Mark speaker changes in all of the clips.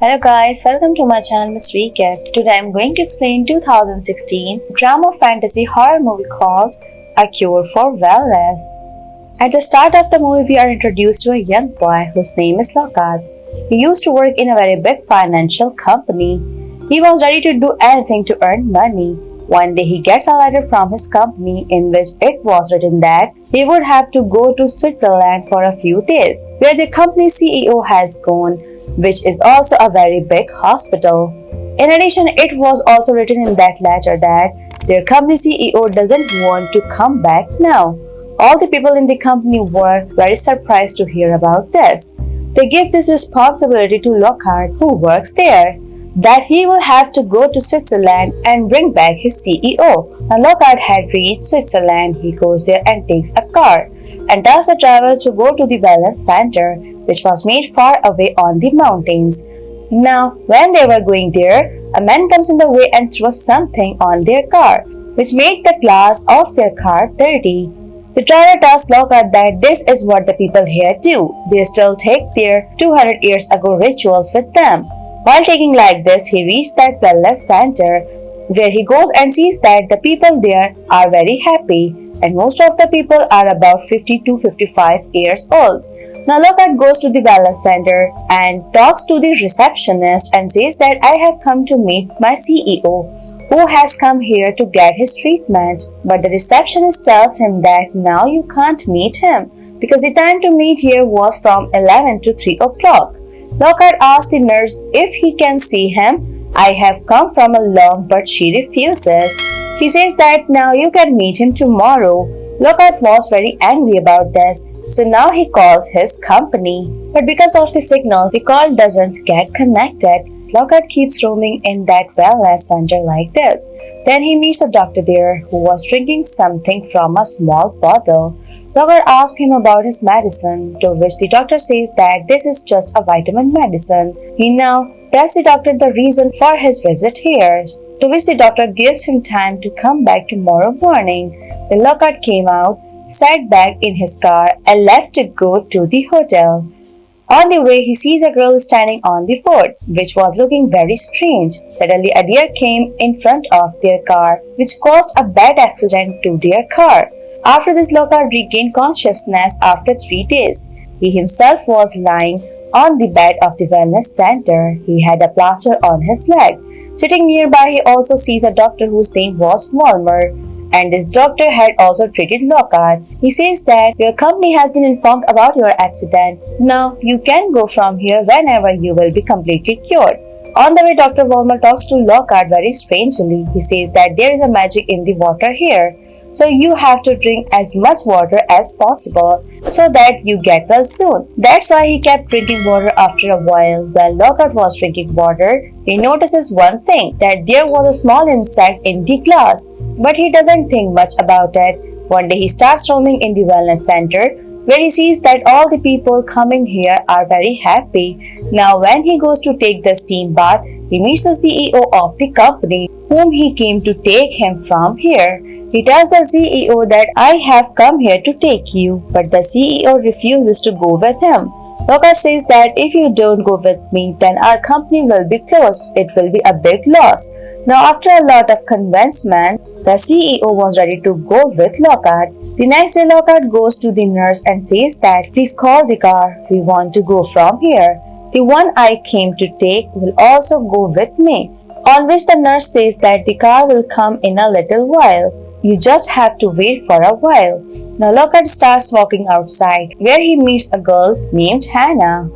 Speaker 1: Hello guys, welcome to my channel Miss Recap. Today I'm going to explain 2016 drama fantasy horror movie called A Cure for Wellness. At the start of the movie, we are introduced to a young boy whose name is Lockhart. He used to work in a very big financial company. He was ready to do anything to earn money. One day he gets a letter from his company in which it was written that he would have to go to Switzerland for a few days, where the company CEO has gone, which is also a very big hospital. In addition, it was also written in that letter that their company CEO doesn't want to come back now. All the people in the company were very surprised to hear about this. They give this responsibility to Lockhart, who works there, that he will have to go to Switzerland and bring back his CEO. Now Lockhart had reached Switzerland. He goes there and takes a car and tells the driver to go to the wellness center, which was made far away on the mountains. Now, when they were going there, a man comes in the way and throws something on their car, which made the glass of their car dirty. The driver tells Lockhart that this is what the people here do. They still take their 200 years ago rituals with them. While taking like this, he reached that wellness center, where he goes and sees that the people there are very happy, and most of the people are about 50 to 55 years old. Now Lockhart goes to the wellness center and talks to the receptionist and says that I have come to meet my CEO, who has come here to get his treatment. But the receptionist tells him that now you can't meet him because the time to meet here was from 11 to 3 o'clock. Lockhart asks the nurse if he can see him. I have come from along, but she refuses. She says that now you can meet him tomorrow. Lockhart was very angry about this, so now he calls his company. But because of the signals, the call doesn't get connected. Lockhart keeps roaming in that wellness center like this. Then he meets a doctor there who was drinking something from a small bottle. Lockhart asks him about his medicine, to which the doctor says that this is just a vitamin medicine. He now tells the doctor the reason for his visit here, to which the doctor gives him time to come back tomorrow morning. Then Lockhart came out, sat back in his car, and left to go to the hotel. On the way, he sees a girl standing on the fort, which was looking very strange. Suddenly, a deer came in front of their car, which caused a bad accident to their car. After this, Lockhart regained consciousness after 3 days. He himself was lying on the bed of the wellness center. He had a plaster on his leg. Sitting nearby, he also sees a doctor whose name was Walmer, and this doctor had also treated Lockhart. He says that your company has been informed about your accident. Now you can go from here whenever you will be completely cured. On the way, Dr. Walmer talks to Lockhart very strangely. He says that there is a magic in the water here, so you have to drink as much water as possible so that you get well soon. That's why he kept drinking water after a while. While Lockhart was drinking water, he notices one thing, that there was a small insect in the glass. But he doesn't think much about it. One day he starts roaming in the wellness center, where he sees that all the people coming here are very happy. Now when he goes to take the steam bath, he meets the CEO of the company, whom he came to take him from here. He tells the CEO that I have come here to take you, but the CEO refuses to go with him. Lockhart says that if you don't go with me, then our company will be closed. It will be a big loss. Now after a lot of convincement, the CEO was ready to go with Lockhart. The next day, Lockhart goes to the nurse and says that please call the car. We want to go from here. The one I came to take will also go with me. On which the nurse says that the car will come in a little while. You just have to wait for a while. Now Lockhart starts walking outside, where he meets a girl named Hannah,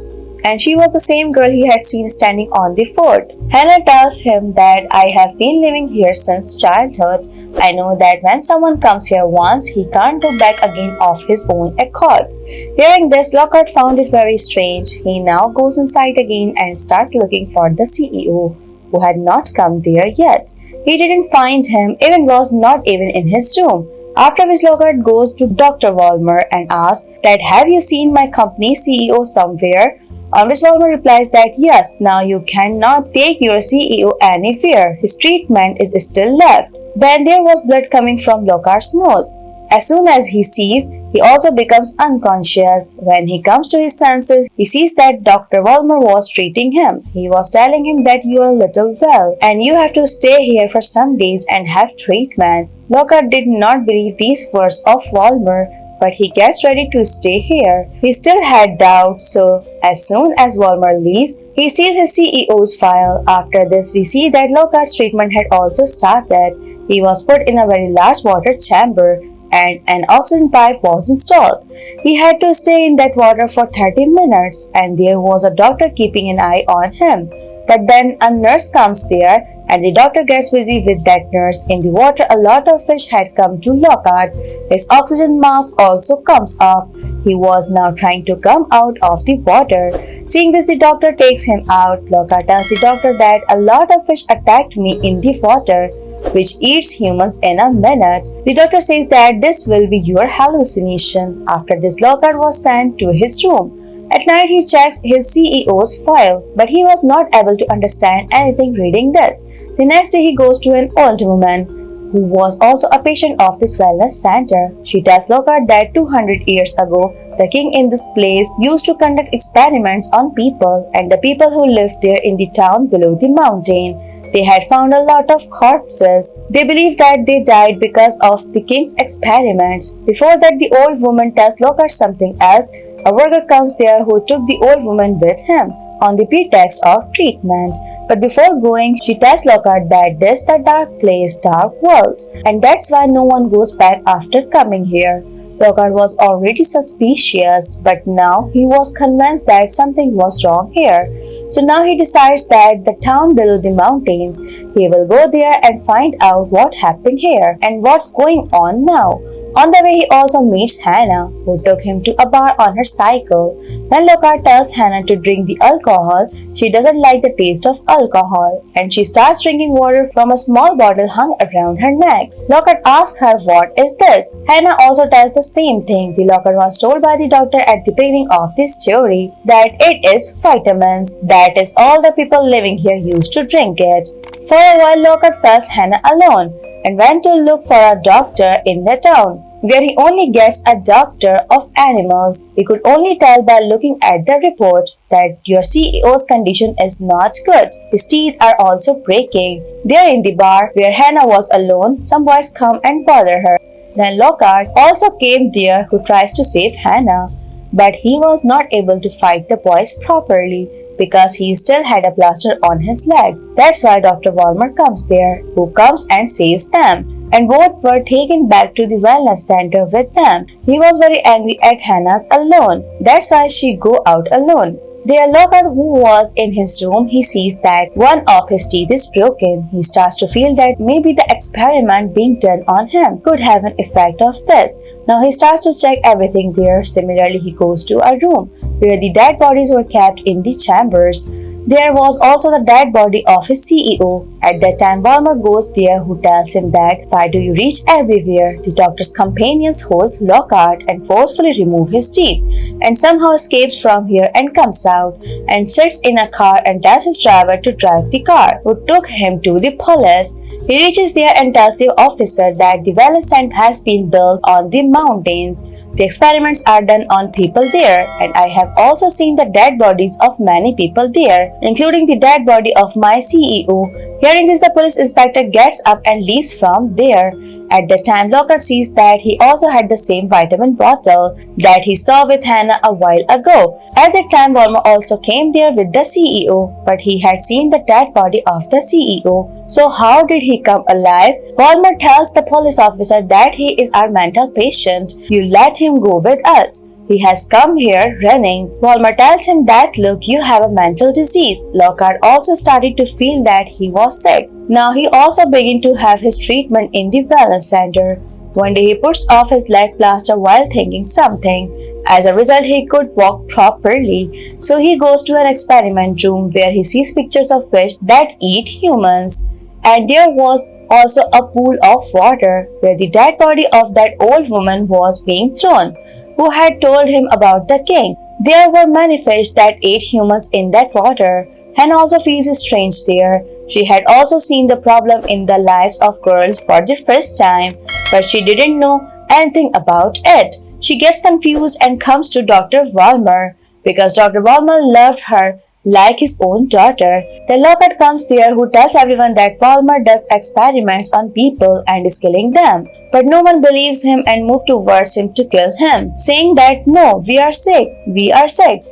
Speaker 1: and she was the same girl he had seen standing on the fort. Hannah tells him that I have been living here since childhood. I know that when someone comes here once, he can't go back again of his own accord. Hearing this, Lockhart found it very strange. He now goes inside again and starts looking for the CEO, who had not come there yet. He didn't find him, even was not even in his room. After which Lockhart goes to Dr. Walmer and asks that have you seen my company CEO somewhere? On which Walmer replies that yes, now you cannot take your CEO anywhere. His treatment is still left. Then there was blood coming from Lockhart's nose. As soon as he sees, he also becomes unconscious. When he comes to his senses, he sees that Dr. Vollmer was treating him. He was telling him that you are a little well and you have to stay here for some days and have treatment. Lockhart did not believe these words of Vollmer, but he gets ready to stay here. He still had doubts, so as soon as Vollmer leaves, he steals his CEO's file. After this, we see that Lockhart's treatment had also started. He was put in a very large water chamber and an oxygen pipe was installed. He had to stay in that water for 30 minutes and there was a doctor keeping an eye on him. But then a nurse comes there and the doctor gets busy with that nurse. In the water, a lot of fish had come to Lockhart. His oxygen mask also comes off. He was now trying to come out of the water. Seeing this, the doctor takes him out. Lockhart tells the doctor that a lot of fish attacked me in the water, which eats humans in a minute. The doctor says that this will be your hallucination. After this, Lockhart was sent to his room. At night, he checks his CEO's file, but he was not able to understand anything reading this. The next day, he goes to an old woman who was also a patient of this wellness center. She tells Lockhart that 200 years ago, the king in this place used to conduct experiments on people and the people who lived there in the town below the mountain. They had found a lot of corpses. They believed that they died because of the king's experiments. Before that, the old woman tells Lockhart something else. A worker comes there who took the old woman with him on the pretext of treatment. But before going, she tells Lockhart that this is the dark place, dark world, and that's why no one goes back after coming here. Lockhart was already suspicious, but now he was convinced that something was wrong here. So now he decides that the town below the mountains, he will go there and find out what happened here and what's going on now. On the way, he also meets Hannah, who took him to a bar on her cycle. When Lockhart tells Hannah to drink the alcohol, she doesn't like the taste of alcohol, and she starts drinking water from a small bottle hung around her neck. Lockhart asks her, "What is this?" Hannah also tells the same thing. The Lockhart was told by the doctor at the beginning of this story that it is vitamins. That is all the people living here used to drink it. For a while, Lockhart felt Hannah alone and went to look for a doctor in the town, where he only gets a doctor of animals. He could only tell by looking at the report that your CEO's condition is not good. His teeth are also breaking. There in the bar where Hannah was alone, some boys come and bother her. Then Lockhart also came there who tries to save Hannah, but he was not able to fight the boys properly because he still had a plaster on his leg. That's why Dr. Vollmer comes there, who comes and saves them. And both were taken back to the wellness center with them. He was very angry at Hannah's alone. That's why she go out alone. There, Lockhart, who was in his room, he sees that one of his teeth is broken. He starts to feel that maybe the experiment being done on him could have an effect of this. Now he starts to check everything there. Similarly, he goes to a room where the dead bodies were kept in the chambers. There was also the dead body of his CEO. At that time, Vollmer goes there, who tells him that, "Why do you reach everywhere?" The doctor's companions hold Lockhart and forcefully remove his teeth, and somehow escapes from here and comes out and sits in a car and tells his driver to drive the car, who took him to the police. He reaches there and tells the officer that the wellness center has been built on the mountains. The experiments are done on people there, and I have also seen the dead bodies of many people there, including the dead body of my CEO. Hearing this, the police inspector gets up and leaves from there. At the time, Lockhart sees that he also had the same vitamin bottle that he saw with Hannah a while ago. At that time, Vollmer also came there with the CEO, but he had seen the dead body of the CEO. So how did he come alive? Vollmer tells the police officer that he is our mental patient. You let him go with us. He has come here running. Vollmer tells him that, "Look, you have a mental disease." Lockhart also started to feel that he was sick. Now he also began to have his treatment in the wellness center. One day he puts off his leg plaster while thinking something. As a result, he could walk properly. So he goes to an experiment room where he sees pictures of fish that eat humans. And there was also a pool of water where the dead body of that old woman was being thrown, who had told him about the king. There were many fish that ate humans in that water. Hannah also feels strange there. She had also seen the problem in the lives of girls for the first time, but she didn't know anything about it. She gets confused and comes to Dr. Vollmer because Dr. Vollmer loved her like his own daughter. The Lockhart comes there who tells everyone that Vollmer does experiments on people and is killing them. But no one believes him and moves towards him to kill him, saying that no, we are sick.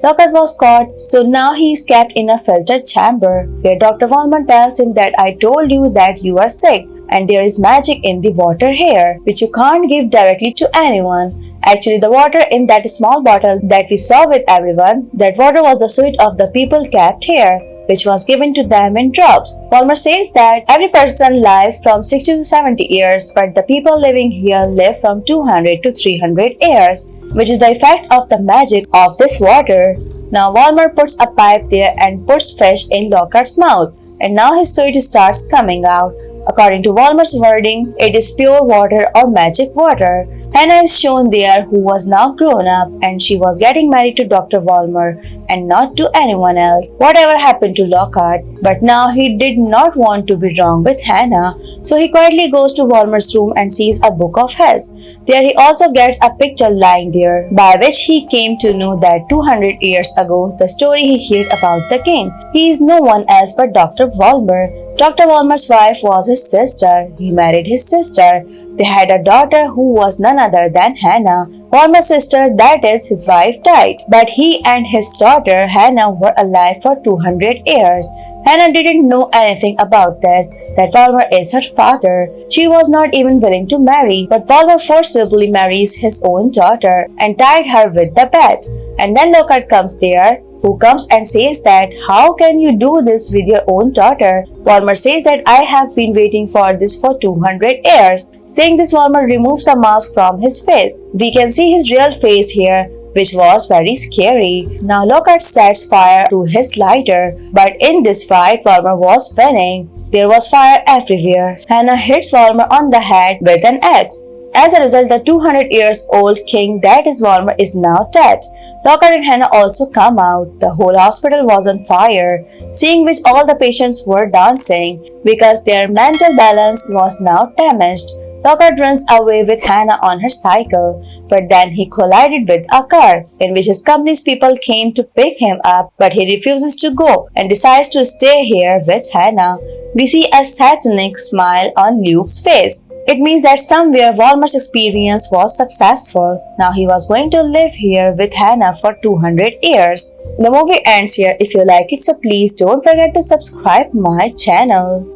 Speaker 1: Lockhart was caught, so now he is kept in a filtered chamber where Dr. Vollmer tells him that I told you that you are sick and there is magic in the water here which you can't give directly to anyone. Actually, the water in that small bottle that we saw with everyone, that water was the sweat of the people kept here, which was given to them in drops. Vollmer says that every person lives from 60 to 70 years, but the people living here live from 200 to 300 years, which is the effect of the magic of this water. Now Vollmer puts a pipe there and puts fish in Lockhart's mouth, and now his sweat starts coming out. According to Vollmer's wording, it is pure water or magic water. Hannah is shown there, who was now grown up, and she was getting married to Dr. Vollmer and not to anyone else. Whatever happened to Lockhart, but now he did not want to be wrong with Hannah, so he quietly goes to Vollmer's room and sees a book of his. There he also gets a picture lying there, by which he came to know that 200 years ago, the story he heard about the king. He is no one else but Dr. Vollmer. Dr. Vollmer's wife was his sister. He married his sister. They had a daughter who was none other than Hannah. Vollmer's sister, that is, his wife, died, but he and his daughter Hannah were alive for 200 years. Hannah didn't know anything about this, that Vollmer is her father. She was not even willing to marry, but Vollmer forcibly marries his own daughter and tied her with the bed. And then Lockhart comes there, who comes and says that, how can you do this with your own daughter? Vollmer says that I have been waiting for this for 200 years. Saying this, Vollmer removes the mask from his face. We can see his real face here, which was very scary. Now Lockhart sets fire to his lighter, but in this fight, Vollmer was winning. There was fire everywhere. Hannah hits Vollmer on the head with an axe. As a result, the 200 years old king, that is Vollmer, is now dead. Lockhart and Hannah also come out. The whole hospital was on fire, seeing which all the patients were dancing because their mental balance was now damaged. Lockhart runs away with Hannah on her cycle, but then he collided with a car, in which his company's people came to pick him up, but he refuses to go and decides to stay here with Hannah. We see a satanic smile on Luke's face. It means that somewhere Vollmer's experience was successful. Now he was going to live here with Hannah for 200 years. The movie ends here. If you like it, so please don't forget to subscribe my channel.